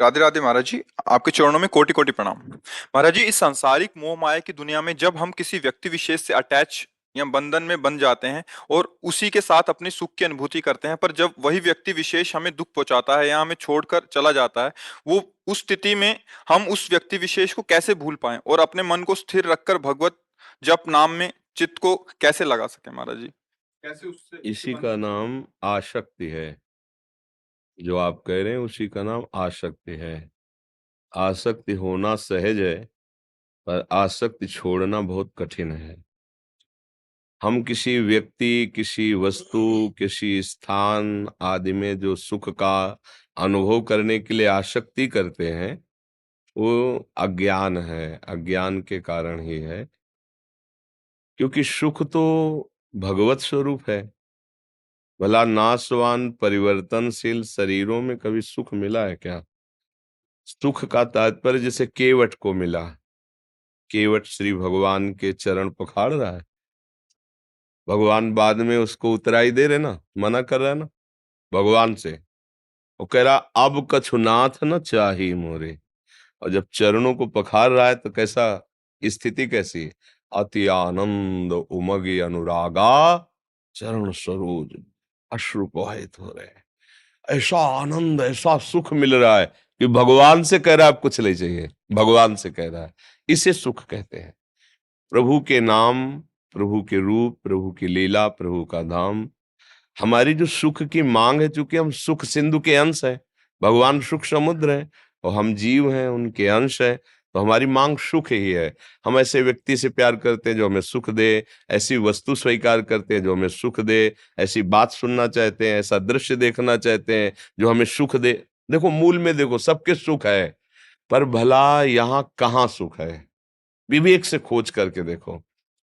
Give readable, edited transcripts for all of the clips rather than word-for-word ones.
राधे राधे महाराज जी। आपके चरणों में कोटि कोटि प्रणाम। महाराज जी, इस सांसारिक मोह माया की दुनिया में जब हम किसी व्यक्ति विशेष से अटैच या बंधन में बन जाते हैं और उसी के साथ अपनी सुख की अनुभूति करते हैं, पर जब वही व्यक्ति विशेष हमें दुख पहुंचाता है या हमें छोड़कर चला जाता है, वो उस स्थिति में हम उस व्यक्ति विशेष को कैसे भूल पाएं और अपने मन को स्थिर रखकर भगवत जप नाम में चित्त को कैसे लगा सके महाराज जी? कैसे उससे उसके इसी का बंधन से नाम आसक्ति है। जो आप कह रहे हैं उसी का नाम आसक्ति है। आसक्ति होना सहज है, पर आसक्ति छोड़ना बहुत कठिन है। हम किसी व्यक्ति, किसी वस्तु, किसी स्थान आदि में जो सुख का अनुभव करने के लिए आसक्ति करते हैं, वो अज्ञान है। अज्ञान के कारण ही है, क्योंकि सुख तो भगवत स्वरूप है। भला नाशवान परिवर्तनशील शरीरों में कभी सुख मिला है क्या? सुख का तात्पर्य जैसे केवट को मिला। केवट श्री भगवान के चरण पखाड़ रहा है, भगवान बाद में उसको उतराई दे रहे ना, मना कर रहा है ना भगवान से। वो कह रहा अब कछु नाथ न चाही मोरे। और जब चरणों को पखाड़ रहा है तो कैसा स्थिति कैसी है? अति आनंद उमगी अनुरागा, चरण सरोज अश्रु प्रवाहित हो रहे हैं। ऐसा आनंद, ऐसा सुख मिल रहा है कि भगवान से कह रहा है अब कुछ नहीं चाहिए, भगवान से कह रहा है। इसे सुख कहते हैं। प्रभु के नाम, प्रभु के रूप, प्रभु की लीला, प्रभु का धाम। हमारी जो सुख की मांग है, चूंकि हम सुख सिंधु के अंश हैं, भगवान सुख समुद्र है और हम जीव हैं, उनके अंश है, तो हमारी मांग सुख ही है। हम ऐसे व्यक्ति से प्यार करते हैं जो हमें सुख दे, ऐसी वस्तु स्वीकार करते हैं जो हमें सुख दे, ऐसी बात सुनना चाहते हैं, ऐसा दृश्य देखना चाहते हैं जो हमें सुख दे। देखो मूल में देखो सबके सुख है, पर भला यहाँ कहाँ सुख है? विवेक से खोज करके देखो।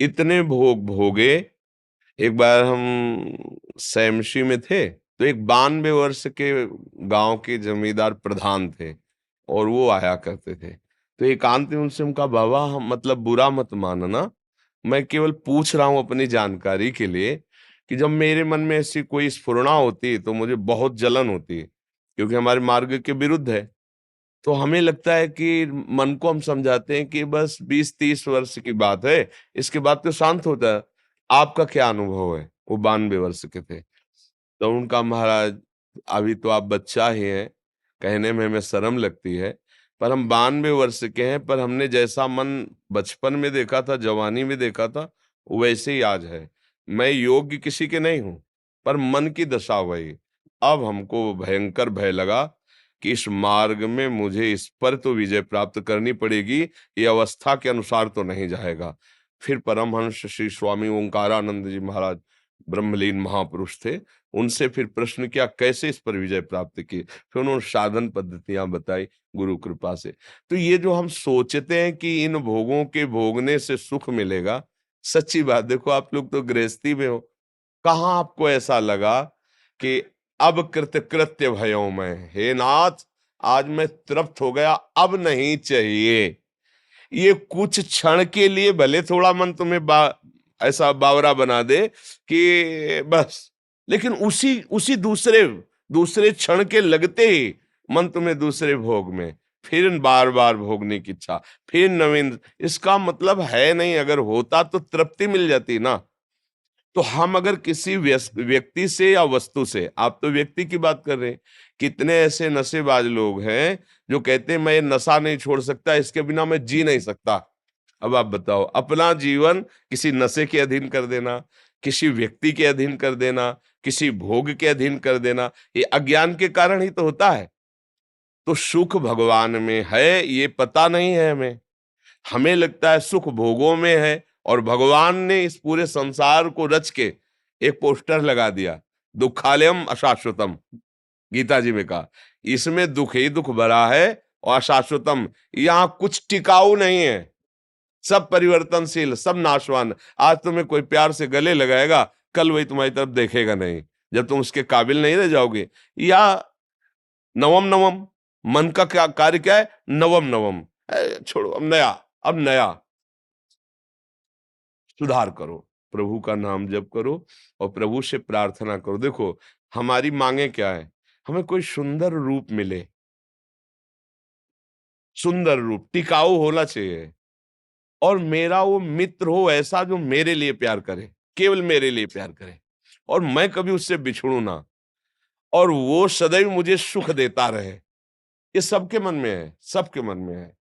इतने भोग भोगे। एक बार हम सैमशी में थे, तो एक 92 वर्ष के गांव के जमींदार प्रधान थे और वो आया करते थे। तो एकांत में उनसे उनका बाबा, हम मतलब बुरा मत मानना, मैं केवल पूछ रहा हूं अपनी जानकारी के लिए, कि जब मेरे मन में ऐसी कोई स्फुरणा होती तो मुझे बहुत जलन होती, क्योंकि हमारे मार्ग के विरुद्ध है। तो हमें लगता है कि मन को हम समझाते हैं कि बस 20-30 वर्ष की बात है, इसके बाद तो शांत होता है। आपका क्या अनुभव है? वो 92 वर्ष के थे। तो उनका, महाराज अभी तो आप बच्चा ही हैं, कहने में हमें शर्म लगती है, पर हम 92 वर्ष के हैं, पर हमने जैसा मन बचपन में देखा था, जवानी में देखा था, वैसे ही आज है। मैं योग्य किसी के नहीं हूँ, पर मन की दशा वही। अब हमको भयंकर भय लगा कि इस मार्ग में मुझे इस पर तो विजय प्राप्त करनी पड़ेगी, ये अवस्था के अनुसार तो नहीं जाएगा। फिर परमहंस श्री स्वामी ओंकारानंद जी महाराज, ब्रह्मलीन महापुरुष थे, उनसे फिर प्रश्न किया कैसे इस पर विजय प्राप्त की। फिर उन्होंने साधन पद्धतियां बताई गुरु कृपा से। तो ये जो हम सोचते हैं कि इन भोगों के भोगने से सुख मिलेगा, सच्ची बात देखो, आप लोग तो गृहस्थी में हो, कहाँ आपको ऐसा लगा कि अब कृत्य भयो मैं, हे नाथ आज मैं तृप्त हो गया, अब नहीं चाहिए। ये कुछ क्षण के लिए भले थोड़ा मन तुम्हें ऐसा बावरा बना दे कि बस, लेकिन उसी उसी दूसरे दूसरे क्षण के लगते ही मन तुम्हें दूसरे भोग में, फिर बार बार भोगने की इच्छा, फिर नवीन। इसका मतलब है नहीं, अगर होता तो तृप्ति मिल जाती ना। तो हम अगर किसी व्यक्ति से या वस्तु से, आप तो व्यक्ति की बात कर रहे हैं, कितने ऐसे नशेबाज लोग हैं जो कहते हैं मैं ये नशा नहीं छोड़ सकता, इसके बिना मैं जी नहीं सकता। अब आप बताओ, अपना जीवन किसी नशे के अधीन कर देना, किसी व्यक्ति के अधीन कर देना, किसी भोग के अधीन कर देना, ये अज्ञान के कारण ही तो होता है। तो सुख भगवान में है, ये पता नहीं है हमें। हमें लगता है सुख भोगों में है, और भगवान ने इस पूरे संसार को रच के एक पोस्टर लगा दिया, दुखालयम अशाश्वतम। गीता जी में कहा इसमें दुख ही दुख भरा है और अशाश्वतम, यहां कुछ टिकाऊ नहीं है, सब परिवर्तनशील, सब नाशवान। आज तुम्हें कोई प्यार से गले लगाएगा, कल वही तुम्हारी तरफ देखेगा नहीं, जब तुम उसके काबिल नहीं रह जाओगे। या नवम नवम, मन का क्या कार्य, क्या है? नवम नवम। छोड़ो, अब नया, अब नया। सुधार करो, प्रभु का नाम जप करो और प्रभु से प्रार्थना करो। देखो हमारी मांगे क्या है? हमें कोई सुंदर रूप मिले, सुंदर रूप, टिकाऊ होना चाहिए, और मेरा वो मित्र हो ऐसा जो मेरे लिए प्यार करे, केवल मेरे लिए प्यार करे, और मैं कभी उससे बिछड़ूं ना, और वो सदैव मुझे सुख देता रहे। ये सबके मन में है, सबके मन में है।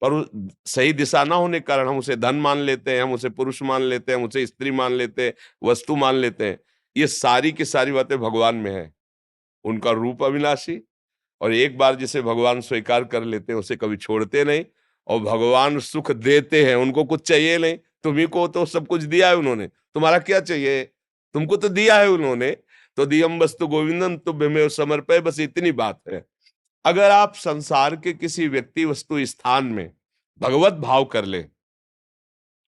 पर सही दिशा ना होने के कारण हम उसे धन मान लेते हैं, हम उसे पुरुष मान लेते हैं, हम उसे स्त्री मान लेते हैं, वस्तु मान लेते हैं। ये सारी की सारी बातें भगवान में है। उनका रूप अविनाशी, और एक बार जिसे भगवान स्वीकार कर लेते हैं उसे कभी छोड़ते नहीं, और भगवान सुख देते हैं, उनको कुछ चाहिए नहीं। तुम्ही को तो सब कुछ दिया है उन्होंने, तुम्हारा क्या चाहिए? तुमको तो दिया है उन्होंने। तो दियम वस्तु गोविंदम तुभ्यमेव समर्पय, बस इतनी बात है। अगर आप संसार के किसी व्यक्ति वस्तु स्थान में भगवत भाव कर ले,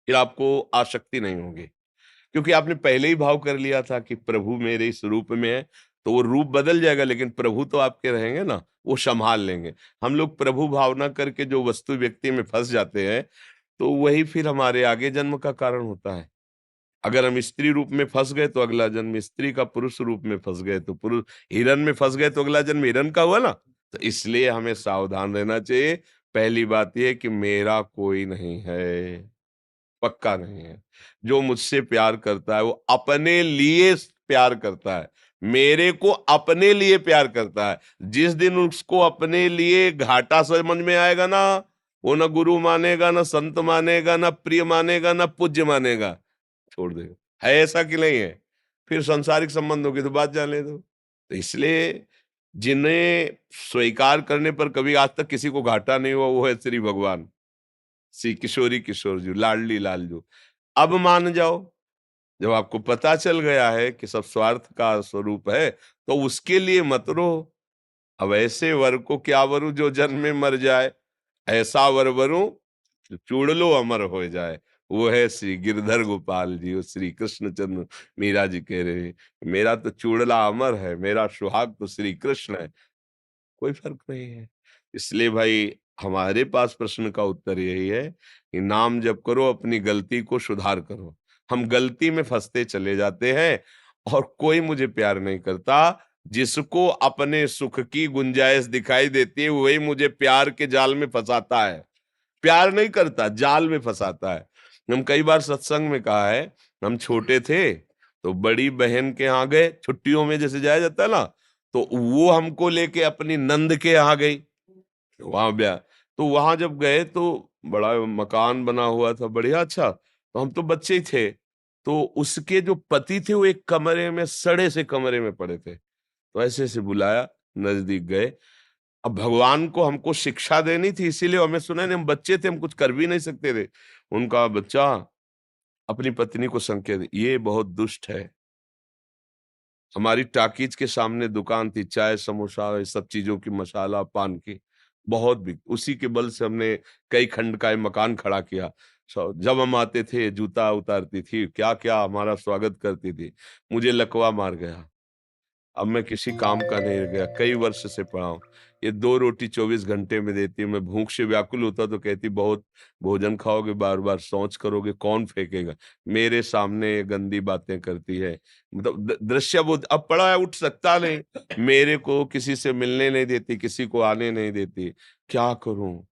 फिर आपको आसक्ति नहीं होगी, क्योंकि आपने पहले ही भाव कर लिया था कि प्रभु मेरे इस रूप में है। तो वो रूप बदल जाएगा, लेकिन प्रभु तो आपके रहेंगे ना, वो संभाल लेंगे। हम लोग प्रभु भावना करके जो वस्तु व्यक्ति में फंस जाते हैं, तो वही फिर हमारे आगे जन्म का कारण होता है। अगर हम स्त्री रूप में फंस गए तो अगला जन्म स्त्री का, पुरुष रूप में फंस गए तो पुरुष, हिरन में फंस गए तो अगला जन्म हिरन का हुआ ना। तो इसलिए हमें सावधान रहना चाहिए। पहली बात यह है कि मेरा कोई नहीं है, पक्का नहीं है। जो मुझसे प्यार करता है वो अपने लिए प्यार करता है, मेरे को अपने लिए प्यार करता है। जिस दिन उसको अपने लिए घाटा समझ में आएगा ना, वो ना गुरु मानेगा, ना संत मानेगा, ना प्रिय मानेगा, ना पूज्य मानेगा, छोड़ देगा। है ऐसा कि नहीं है? फिर सांसारिक संबंधों की तो बात जाने दो। तो इसलिए जिन्हें स्वीकार करने पर कभी आज तक किसी को घाटा नहीं हुआ, वो है श्री भगवान, श्री किशोरी किशोर जी, लाडली लाल। अब मान जाओ, जब आपको पता चल गया है कि सब स्वार्थ का स्वरूप है, तो उसके लिए मत रो। अब ऐसे वर को क्या वरु जो जन्म में मर जाए, ऐसा वर वरु जो चूड़ लो अमर हो जाए। वो है श्री गिरधर गोपाल जी, वो श्री कृष्णचंद्र। मीरा जी कह रहे, मेरा तो चूड़ला अमर है, मेरा सुहाग तो श्री कृष्ण है, कोई फर्क नहीं है। इसलिए भाई, हमारे पास प्रश्न का उत्तर यही है कि नाम जप करो, अपनी गलती को सुधार करो। हम गलती में फंसते चले जाते हैं, और कोई मुझे प्यार नहीं करता। जिसको अपने सुख की गुंजाइश दिखाई देती है वही मुझे प्यार के जाल में फंसाता है। प्यार नहीं करता, जाल में फंसाता है। हम कई बार सत्संग में कहा है, हम छोटे थे तो बड़ी बहन के यहाँ गए, छुट्टियों में जैसे जाया जाता है ना, तो वो हमको लेके अपनी नंद के यहाँ गई, वहां ब्याह। तो वहां जब गए तो बड़ा मकान बना हुआ था, बढ़िया अच्छा। तो हम तो बच्चे ही थे, तो उसके जो पति थे वो एक कमरे में, सड़े से कमरे में पड़े थे। तो ऐसे ऐसे बुलाया, नजदीक गए। अब भगवान को हमको शिक्षा देनी थी, इसीलिए हमें सुना नहीं, हम बच्चे थे, हम कुछ कर भी नहीं सकते थे। उनका बच्चा अपनी पत्नी को संकेत, ये बहुत दुष्ट है। हमारी टाकीज के सामने दुकान थी, चाय समोसा ये सब चीजों की, मसाला पान की बहुत बिक, उसी के बल से हमने कई खंड का ये मकान खड़ा किया। जब हम आते थे जूता उतारती थी, क्या क्या हमारा स्वागत करती थी। मुझे लकवा मार गया। अब मैं किसी काम का नहीं रह गया, कई वर्ष से पड़ा हूँ। ये 2 रोटी 24 घंटे में देती है, मैं भूख से व्याकुल होता तो कहती बहुत भोजन खाओगे, बार-बार शौच करोगे, कौन फेंकेगा? मेरे सामने ये गंदी बातें करती है। मतलब दृश्य बोध, अब पड़ा है, उठ सकता नहीं। मेरे को किसी से मिलने नहीं देती, किसी को आने नहीं देती। क्या करूँ?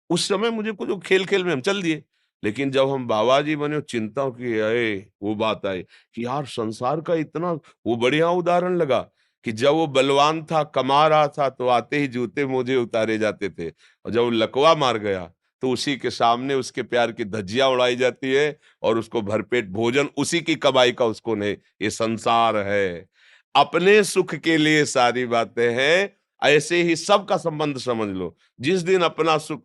उस समय मुझे कुछ, खेल-खेल में हम चल दिए। लेकिन जब हम बाबा जी बने, चिंता की अये वो बात आई कि यार संसार का इतना, वो बढ़िया उदाहरण लगा कि जब वो बलवान था, कमा रहा था, तो आते ही जूते-मोजे उतारे जाते थे, और जब वो लकवा मार गया, तो उसी के सामने उसके प्यार की धज्जियाँ उड़ाई जाती है, और उसको भरपेट भोजन उसी की कमाई का उसको नहीं। ये संसार है। अपने सुख के लिए सारी बातें हैं, ऐसे ही सबका संबंध समझ लो। जिस दिन अपना सुख,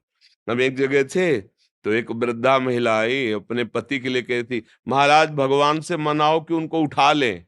हम एक जगह थे, तो एक वृद्धा महिला आई, अपने पति के लिए कह रही थी, महाराज भगवान से मनाओ कि उनको उठा लें।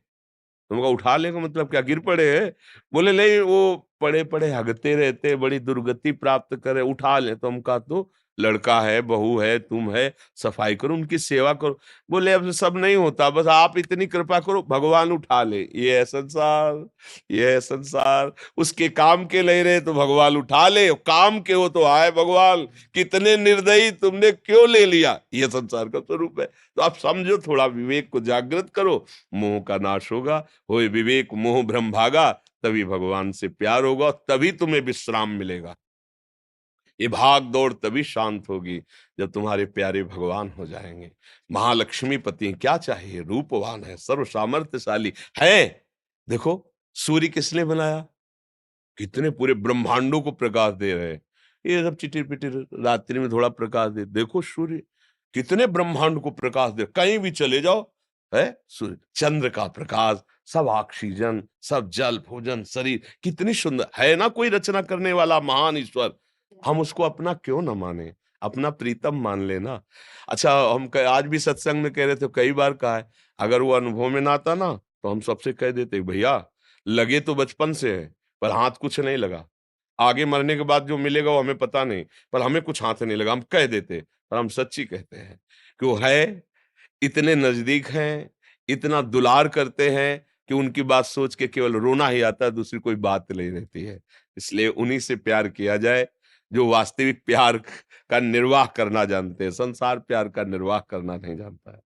तो उनका उठा लें का मतलब क्या, गिर पड़े हैं? बोले नहीं, वो पड़े पड़े हगते रहते, बड़ी दुर्गति प्राप्त करे, उठा लें। तो हम कहा, तो लड़का है, बहू है, तुम है, सफाई करो, उनकी सेवा करो। बोले अब सब नहीं होता, बस आप इतनी कृपा करो, भगवान उठा ले। ये है संसार, ये है संसार। उसके काम के नहीं रहे तो भगवान उठा ले, काम के हो तो आए भगवान, कितने निर्दयी, तुमने क्यों ले लिया? ये संसार का स्वरूप है। तो आप समझो, थोड़ा विवेक को जागृत करो, मोह का नाश होगा। होए विवेक मोह भ्रम भागा, तभी भगवान से प्यार होगा, तभी तुम्हें विश्राम मिलेगा। ये भाग दौड़ तभी शांत होगी जब तुम्हारे प्यारे भगवान हो जाएंगे। महालक्ष्मी पति हैं, क्या चाहिए, रूपवान है, सर्व सामर्थ्यशाली है। देखो सूर्य किसने बनाया, कितने पूरे ब्रह्मांडों को प्रकाश दे रहे हैं। ये सब चिटिर-पिटिर रात्रि में थोड़ा प्रकाश दे, देखो सूर्य कितने ब्रह्मांड को प्रकाश दे, कहीं भी चले जाओ, है सूर्य, चंद्र का प्रकाश, सब ऑक्सीजन, सब जल, भोजन, शरीर, कितनी सुंदर है ना, कोई रचना करने वाला महान ईश्वर। हम उसको अपना क्यों ना माने, अपना प्रीतम मान लेना। अच्छा हम आज भी सत्संग में कह रहे थे, कई बार कहा है, अगर वो अनुभव में ना आता ना तो हम सबसे कह देते भैया लगे तो बचपन से है पर हाथ कुछ नहीं लगा। आगे मरने के बाद जो मिलेगा वो हमें पता नहीं, पर हमें कुछ हाथ नहीं लगा, हम कह देते, पर हम सच्ची कहते हैं कि वो है, इतने नज़दीक हैं, इतना दुलार करते हैं कि उनकी बात सोच के केवल रोना ही आता है, दूसरी कोई बात नहीं रहती है। इसलिए उन्हीं से प्यार किया जाए, जो वास्तविक प्यार का निर्वाह करना जानते हैं, संसार प्यार का निर्वाह करना नहीं जानता है।